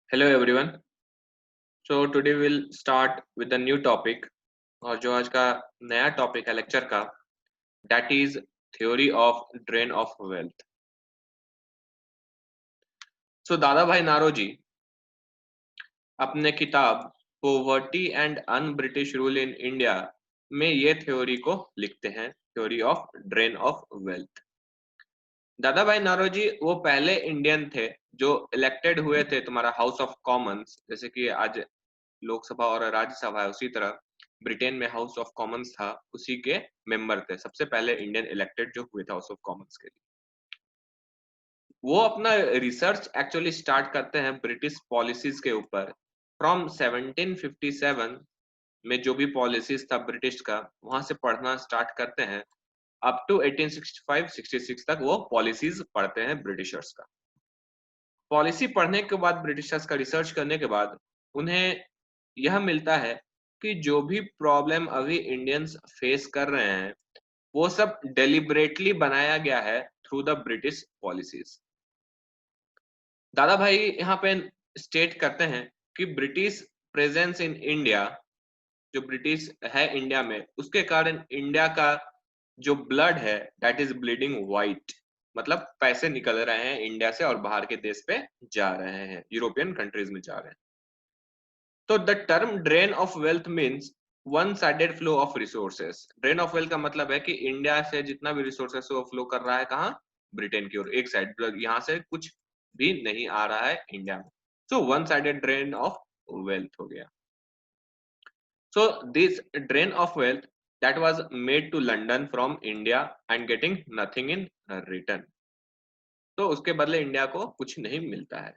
Hello everyone. So today will start with the new topic. और जो आज का नया टॉपिक है लेक्चर का, that is theory of drain of wealth. So Dadabhai Naoroji अपने किताब poverty and un British rule in India में ये थ्योरी को लिखते हैं, theory of drain of wealth. Dadabhai Naoroji वो पहले इंडियन थे जो इलेक्टेड हुए थे तुम्हारा हाउस ऑफ कॉमन्स, जैसे कि आज लोकसभा और राज्यसभा है, उसी तरह ब्रिटेन में हाउस ऑफ कॉमन्स था, उसी के मेंबर थे, सबसे पहले इंडियन इलेक्टेड जो हुए थे हाउस ऑफ कॉमन्स के लिए। वो अपना रिसर्च एक्चुअली स्टार्ट करते हैं ब्रिटिश पॉलिसीज के ऊपर। फ्रॉम 1757 में जो भी पॉलिसीज था ब्रिटिश का, वहां से पढ़ना स्टार्ट करते हैं अप टू 1865-66 तक वो पॉलिसीज पढ़ते हैं ब्रिटिशर्स का। पॉलिसी पढ़ने के बाद, ब्रिटिशर्स का रिसर्च करने के बाद, उन्हें यह मिलता है कि जो भी प्रॉब्लम अभी इंडियंस फेस कर रहे हैं वो सब डेलिबरेटली बनाया गया है थ्रू द ब्रिटिश पॉलिसीज। दादा भाई यहाँ पे स्टेट करते हैं कि ब्रिटिश प्रेजेंस इन इंडिया, जो ब्रिटिश है इंडिया में, उसके कारण इंडिया का जो ब्लड है दैट इज ब्लीडिंग वाइट, मतलब पैसे निकल रहे हैं इंडिया से और बाहर के देश पे जा रहे हैं, यूरोपियन कंट्रीज में जा रहे हैं। तो the term drain of wealth means one sided flow of resources. Drain of wealth का मतलब है कि इंडिया से जितना भी रिसोर्सेस वो फ्लो कर रहा है कहाँ, ब्रिटेन की ओर, एक साइड, यहाँ से कुछ भी नहीं आ रहा है इंडिया में। So one sided drain of wealth हो गया। So this drain of wealth that was made to London from India and getting nothing in return। तो उसके बदले इंडिया को कुछ नहीं मिलता है।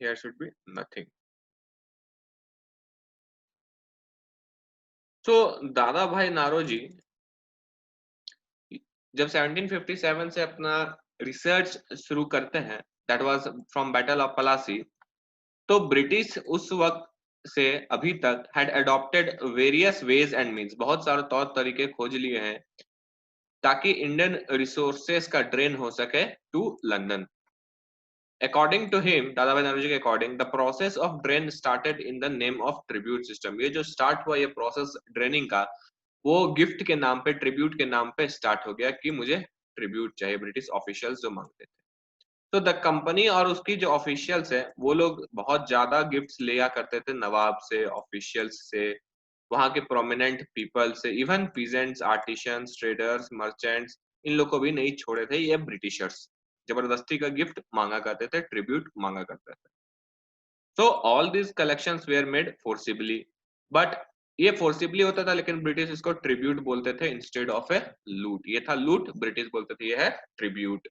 Here should be nothing। तो दादा भाई नारोजी जब 1757 से अपना रिसर्च शुरू करते हैं, that was from battle of Plassey, तो ब्रिटिश उस वक्त से अभी तक had adopted various ways and means, बहुत सारे तौर तरीके खोज लिए हैं ताकि इंडियन रिसोर्सेस का ड्रेन हो सके to London. According to him, Dadabhai Naoroji के according, the process of drain started in the name of tribute system. ये जो स्टार्ट हुआ ये प्रोसेस ड्रेनिंग का, वो गिफ्ट के नाम पे, ट्रिब्यूट के नाम पे स्टार्ट हो गया कि मुझे ट्रिब्यूट चाहिए, ब्रिटिश ऑफिशियल्स जो मांगते थे। तो द कंपनी और उसकी जो ऑफिशियल्स है वो लोग बहुत ज्यादा गिफ्ट्स लिया करते थे नवाब से, ऑफिशियल्स से, वहां के प्रोमिनेंट पीपल से, even peasants, artisans, traders, merchants, इन लोग को भी नहीं छोड़े थे ये ब्रिटिशर्स। जबरदस्ती का गिफ्ट मांगा करते थे, ट्रिब्यूट मांगा करते थे। So all this collections were made forcibly, but ये फोर्सिबली होता था लेकिन ब्रिटिश इसको ट्रिब्यूट बोलते थे इंस्टेड ऑफ ए लूट। ये था लूट, ब्रिटिश बोलते थे ये है ट्रिब्यूट।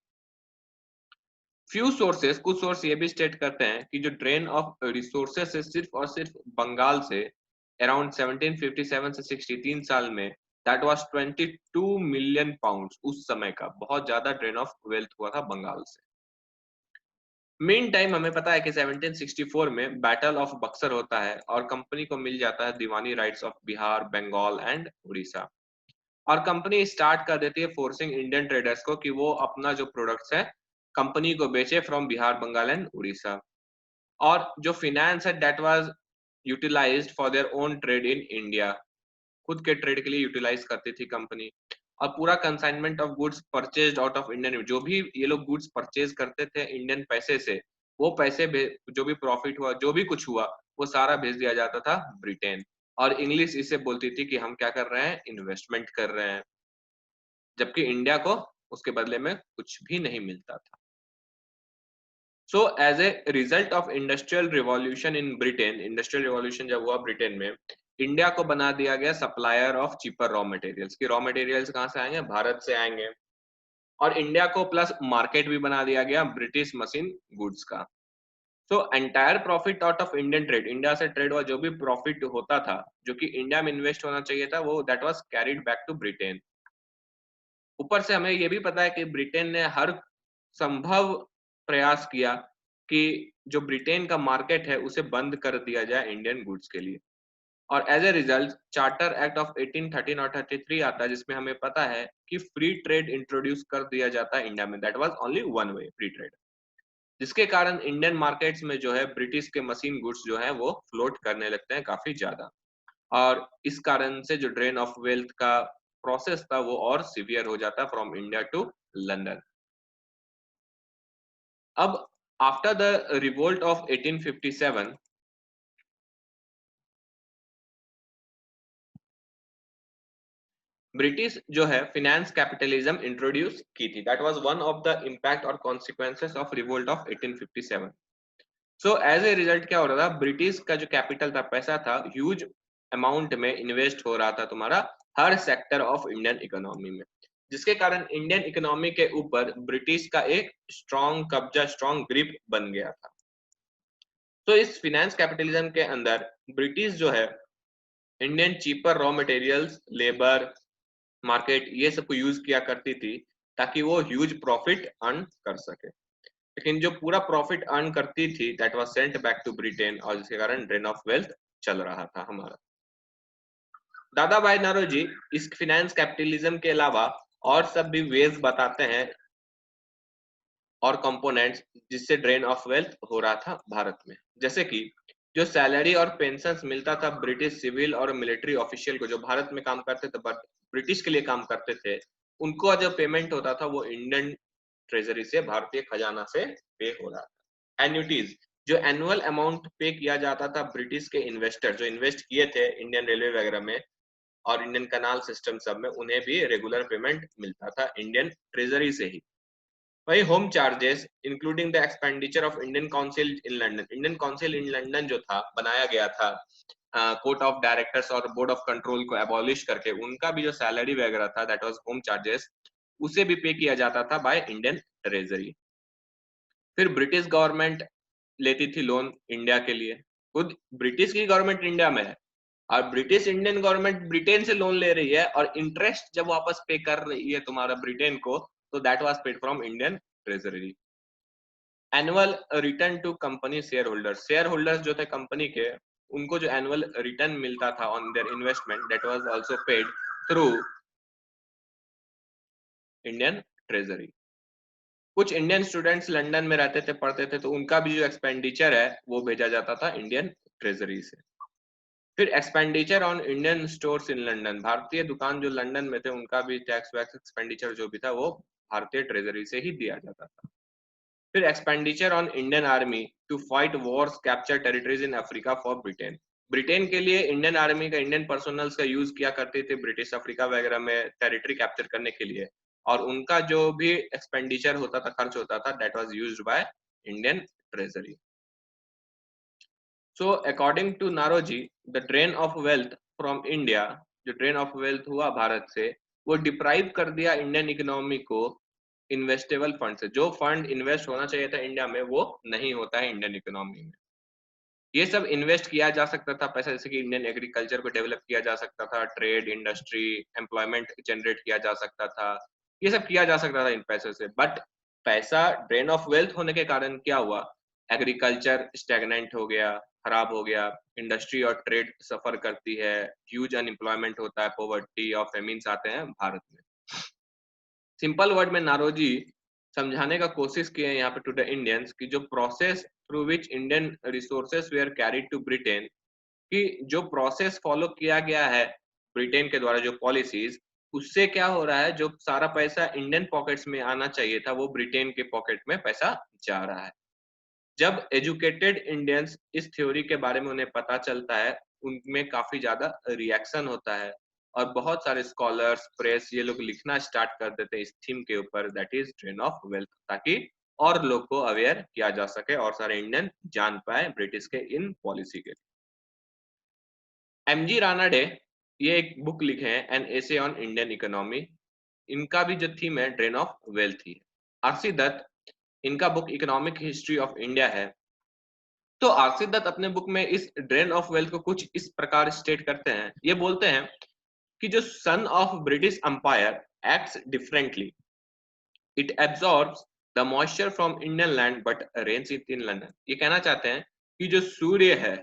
फ्यू सोर्सेस, कुछ सोर्स ये भी स्टेट करते हैं कि जो ड्रेन ऑफ रिसोर्सेस है सिर्फ और सिर्फ बंगाल से, अराउंड 1757 से 63 साल में, दैट वाज 22 मिलियन पाउंड्स। उस समय का बहुत ज्यादा ड्रेन ऑफ वेल्थ हुआ था बंगाल से। मेन टाइम हमें पता है कि 1764 में बैटल ऑफ बक्सर होता है और कंपनी को मिल जाता है Diwani rights of Bihar, Bengal and Orissa. और कंपनी स्टार्ट कर देती है फोर्सिंग इंडियन ट्रेडर्स को कि वो अपना जो प्रोडक्ट्स है कंपनी को बेचे फ्रॉम बिहार, बंगाल एंड उड़ीसा। और जो फिनेंस है that was utilised for their own trade in India, खुद के ट्रेड के लिए यूटिलाइज करती थी कंपनी। और पूरा consignment of goods purchased out of Indian, जो भी ये लोग गुड्स परचेज करते थे इंडियन पैसे से, वो पैसे जो भी प्रॉफिट हुआ, जो भी कुछ हुआ, वो सारा भेज दिया जाता था ब्रिटेन। और इंग्लिश इसे बोलती थी कि हम क्या कर रहे हैं, इन्वेस्टमेंट कर रहे हैं, जबकि इंडिया को उसके बदले में कुछ भी नहीं मिलता था। So as a result of industrial revolution in Britain, industrial revolution जब हुआ ब्रिटेन में, इंडिया को बना दिया गया supplier of cheaper raw materials. की रॉ मटेरियल्स कहाँ से आएंगे, भारत से आएंगे। और इंडिया को प्लस मार्केट भी बना दिया गया ब्रिटिश मशीन गुड्स का। So entire profit out of Indian trade, India से ट्रेड हुआ जो भी प्रॉफिट होता था जो कि इंडिया में इन्वेस्ट होना चाहिए था, वो that was carried back to Britain. ऊपर से हमें ये भी पता है कि ब्रिटेन ने हर संभव प्रयास किया कि जो ब्रिटेन का मार्केट है उसे बंद कर दिया जाए इंडियन गुड्स के लिए। और as a result charter act of 1813 और 33 आता है, जिसमें हमें पता है कि फ्री ट्रेड इंट्रोड्यूस कर दिया जाता है इंडिया में। That was only one way, free trade. जिसके कारण इंडियन मार्केट्स में जो है ब्रिटिश के मशीन गुड्स जो है वो फ्लोट करने लगते हैं काफी ज्यादा, और इस कारण से जो ड्रेन ऑफ वेल्थ का प्रोसेस था वो और सीवियर हो जाता फ्रॉम इंडिया टू लंदन। अब after the revolt of 1857 British जो है फिनेंस कैपिटलिज्म इंट्रोड्यूस की थी। That was one of the impact और consequences of revolt of 1857। So as a result क्या हो रहा था, ब्रिटिश का जो कैपिटल था, पैसा था, ह्यूज अमाउंट में इन्वेस्ट हो रहा था तुम्हारा हर सेक्टर ऑफ इंडियन इकोनॉमी में, जिसके कारण इंडियन इकोनॉमी के ऊपर ब्रिटिश का एक स्ट्रॉन्ग कब्जा, स्ट्रॉन्ग ग्रिप बन गया था। तो इस फिनेंस कैपिटलिज्म के अंदर ब्रिटिश जो है Indian cheaper raw materials, labour market, ये सब को यूज किया करती थी ताकि वो ह्यूज प्रॉफिट अर्न कर सके। लेकिन जो पूरा प्रॉफिट अर्न करती थी that was sent back to Britain, और जिसके कारण ड्रेन ऑफ वेल्थ चल रहा था हमारा। दादा भाई नौरोजी इस फिनेंस कैपिटलिज्म के अलावा और सब भी वेज बताते हैं और कंपोनेंट्स जिससे ड्रेन ऑफ वेल्थ हो रहा था भारत में। जैसे कि जो सैलरी और पेंशन मिलता था ब्रिटिश सिविल और मिलिट्री ऑफिशियल को, जो भारत में काम करते थे बट ब्रिटिश के लिए काम करते थे, उनको जो पेमेंट होता था वो इंडियन ट्रेजरी से, भारतीय खजाना से पे हो रहा था। एन्युटीज, जो एनुअल अमाउंट पे किया जाता था ब्रिटिश के इन्वेस्टर जो इन्वेस्ट किए थे इंडियन रेलवे वगैरह में और इंडियन कनाल सिस्टम सब में, उन्हें भी रेगुलर पेमेंट मिलता था इंडियन ट्रेजरी से ही। वही home charges including the expenditure of Indian council in London, Indian council in London जो था बनाया गया था कोर्ट ऑफ डायरेक्टर्स और बोर्ड ऑफ कंट्रोल को एबॉलिश करके, उनका भी जो सैलरी वगैरह था दैट वाज होम चार्जेस, उसे भी पे किया जाता था बाय इंडियन ट्रेजरी। फिर ब्रिटिश गवर्नमेंट लेती थी लोन इंडिया के लिए, खुद ब्रिटिश की गवर्नमेंट इंडिया में है और ब्रिटिश इंडियन गवर्नमेंट ब्रिटेन से लोन ले रही है, और इंटरेस्ट जब वापस पे कर रही है तुम्हारा ब्रिटेन को, तो that was paid from Indian treasury. Annual return to company share holders, share holders जो थे कंपनी के, उनको जो एनुअल रिटर्न मिलता था on their investment that was also paid through Indian treasury. कुछ इंडियन स्टूडेंट्स लंदन में रहते थे, पढ़ते थे, तो उनका भी जो एक्सपेंडिचर है वो भेजा जाता था इंडियन ट्रेजरी से। फिर expenditure on Indian stores in London, भारतीय दुकान जो लंदन में थे उनका भी टैक्स वैक्स एक्सपेंडिचर जो भी था वो भारतीय ट्रेजरी से ही दिया जाता था। फिर expenditure on Indian army to fight wars capture territories in Africa for Britain, Britain के लिए इंडियन आर्मी का, इंडियन पर्सनल्स का यूज किया करते थे ब्रिटिश अफ्रीका वगैरह में टेरिटरी कैप्चर करने के लिए, और उनका जो भी एक्सपेंडिचर होता था, खर्च होता था, that was used by Indian treasury. So according to Naoroji the drain of wealth from India, जो ड्रेन ऑफ वेल्थ हुआ भारत से, वो डिप्राइव कर दिया इंडियन इकोनॉमी को इन्वेस्टेबल फंड से। जो फंड इन्वेस्ट होना चाहिए था इंडिया में वो नहीं होता है इंडियन इकोनॉमी में। ये सब इन्वेस्ट किया जा सकता था पैसा, जैसे कि इंडियन एग्रीकल्चर को डेवलप किया जा सकता था, ट्रेड, इंडस्ट्री, एम्प्लॉयमेंट जनरेट किया जा सकता था, ये सब किया जा सकता था इन पैसों से। बट पैसा ड्रेन ऑफ वेल्थ होने के कारण क्या हुआ, एग्रीकल्चर स्टैग्नेंट हो गया, खराब हो गया, इंडस्ट्री और ट्रेड सफर करती है, ह्यूज अनएम्प्लॉयमेंट होता है, पॉवर्टी और फेमिन्स आते हैं भारत में। सिंपल वर्ड में नारोजी समझाने का कोशिश किए यहाँ पे टू द इंडियंस कि जो process through which Indian resources were carried to Britain, कि जो प्रोसेस फॉलो किया गया है ब्रिटेन के द्वारा, जो पॉलिसीज, उससे क्या हो रहा है, जो सारा पैसा इंडियन पॉकेट्स में आना चाहिए था वो ब्रिटेन के पॉकेट में पैसा जा रहा है। जब एजुकेटेड इंडियंस इस थ्योरी के बारे में उन्हें पता चलता है, उनमें काफी ज्यादा रिएक्शन होता है और बहुत सारे स्कॉलर्स, प्रेस, ये लोग लिखना स्टार्ट कर देते हैं इस थीम के ऊपर, that is drain of wealth, ताकि और लोग को अवेयर किया जा सके और सारे इंडियन जान पाए ब्रिटिश के इन पॉलिसी के। एमजी रानाडे ये एक बुक लिखे हैं, an essay on Indian economy, इनका भी जो थीम है ड्रेन ऑफ वेल्थ ही है। आरसी दत्त, इनका book economic history of India है। तो आरसी दत्त अपने बुक में इस ड्रेन ऑफ वेल्थ को कुछ इस प्रकार स्टेट करते हैं, ये बोलते हैं कि जो sun of British empire acts differently, it absorbs the moisture from Indian land but rains it in London. ये कहना चाहते हैं कि जो सूर्य है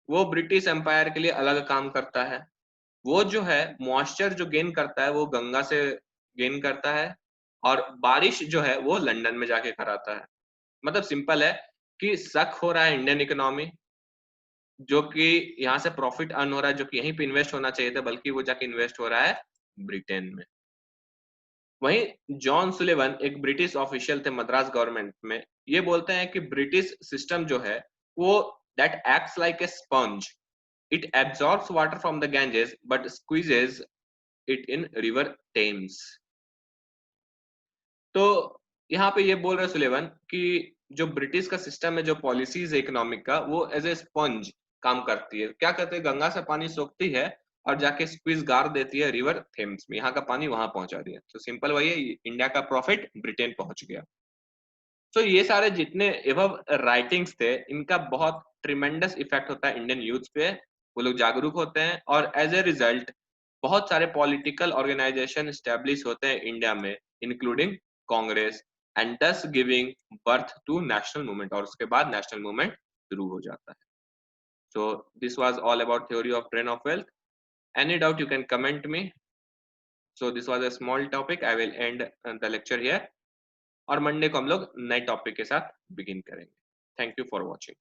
वो ब्रिटिश एम्पायर के लिए अलग काम करता है, वो जो है मॉइस्चर जो गेन करता है वो गंगा से गेन करता है, और बारिश जो है वो लंदन में जाके कराता है। मतलब सिंपल है कि शक हो रहा है इंडियन इकोनॉमी, जो कि यहाँ से प्रॉफिट अर्न हो रहा है, जो कि यहीं पे इन्वेस्ट होना चाहिए था, बल्कि वो जाके इन्वेस्ट हो रहा है ब्रिटेन में। वहीं जॉन सुलिवन एक ब्रिटिश ऑफिशियल थे मद्रास गवर्नमेंट में, ये बोलते हैं कि ब्रिटिश सिस्टम जो है वो that acts like a sponge, it absorbs water from the Ganges but squeezes it in river Thames. तो यहाँ पे ये बोल रहे सुलेवन कि जो ब्रिटिश का सिस्टम है, जो पॉलिसीज है इकोनॉमिक का, वो एज ए स्पंज काम करती है। क्या करते हैं, गंगा से पानी सोखती है और जाके स्क्वीज गार देती है रिवर थेम्स में, यहाँ का पानी वहां पहुंचा दिया। तो सिंपल वही है, इंडिया का प्रॉफिट ब्रिटेन पहुंच गया। तो ये सारे जितने एबव राइटिंग्स थे, इनका बहुत ट्रिमेंडस इफेक्ट होता है इंडियन यूथ पे। वो लोग जागरूक होते हैं और एज ए रिजल्ट बहुत सारे पॉलिटिकल ऑर्गेनाइजेशन स्टैब्लिश होते हैं इंडिया में, including Congress, and thus giving birth to national movement, और उसके बाद नेशनल मूवमेंट शुरू हो जाता है। So this was all about theory of drain of wealth. Any doubt you can comment me. So this was a small topic, I will end the lecture here, और Monday को हम लोग नए topic के साथ बिगिन करेंगे। Thank you for watching.